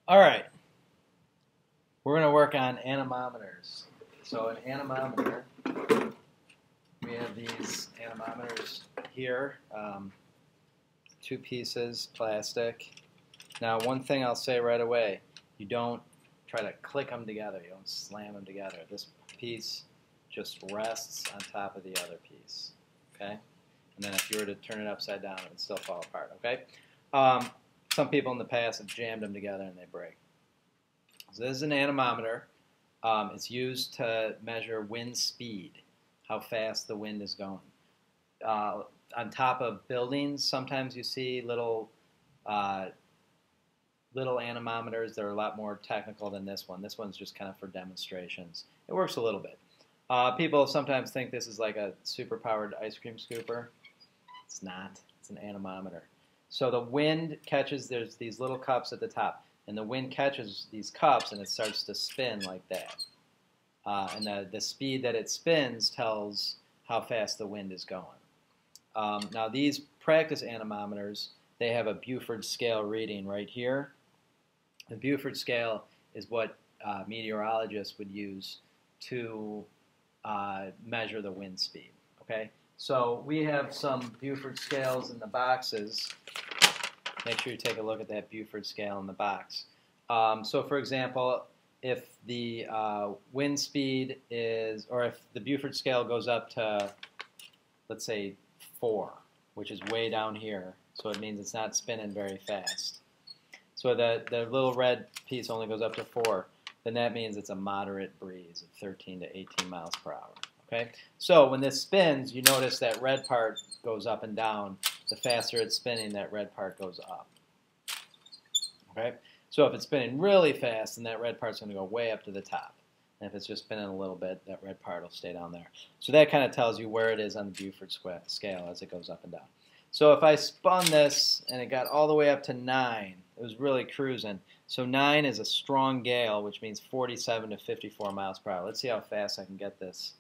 All right, we're going to work on anemometers. So an anemometer, we have these anemometers here, two pieces, plastic. Now one thing I'll say right away, you don't try to click them together, you don't slam them together. This piece just rests on top of the other piece, okay? And then if you were to turn it upside down, it would still fall apart, okay? Some people in the past have jammed them together and they break. So this is an anemometer. It's used to measure wind speed, how fast the wind is going. On top of buildings, sometimes you see little anemometers that are a lot more technical than this one. This one's just kind of for demonstrations. It works a little bit. People sometimes think this is like a super-powered ice cream scooper. It's not. It's an anemometer. So the wind catches, there's these little cups at the top, and the wind catches these cups and it starts to spin like that. And the speed that it spins tells how fast the wind is going. Now these practice anemometers, they have a Buford scale reading right here. The Buford scale is what meteorologists would use to measure the wind speed. Okay, so we have some Buford scales in the boxes. Make sure you take a look at that Buford scale in the box. So for example, if the wind speed is, or if the Buford scale goes up to, let's say 4, which is way down here, so it means it's not spinning very fast. So the little red piece only goes up to 4, then that means it's a moderate breeze of 13 to 18 miles per hour. Okay? So when this spins, you notice that red part goes up and down. The faster it's spinning, that red part goes up. Okay? So if it's spinning really fast, then that red part's going to go way up to the top. And if it's just spinning a little bit, that red part will stay down there. So that kind of tells you where it is on the Buford scale as it goes up and down. So if I spun this and it got all the way up to 9, it was really cruising. So 9 is a strong gale, which means 47 to 54 miles per hour. Let's see how fast I can get this.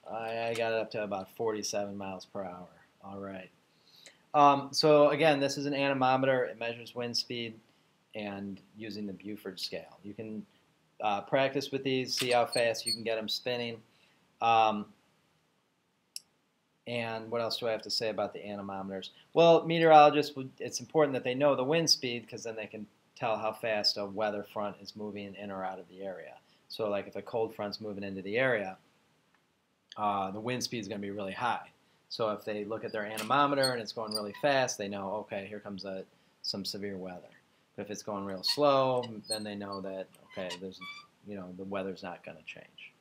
I got it up to about 47 miles per hour. All right. So again, this is an anemometer. It measures wind speed and using the Buford scale. You can practice with these, see how fast you can get them spinning. And what else do I have to say about the anemometers? Well, meteorologists, it's important that they know the wind speed because then they can tell how fast a weather front is moving in or out of the area. So like if a cold front's moving into the area, the wind speed is going to be really high. So if they look at their anemometer and it's going really fast, they know, okay, here comes some severe weather. But if it's going real slow, then they know that, okay, the weather's not going to change.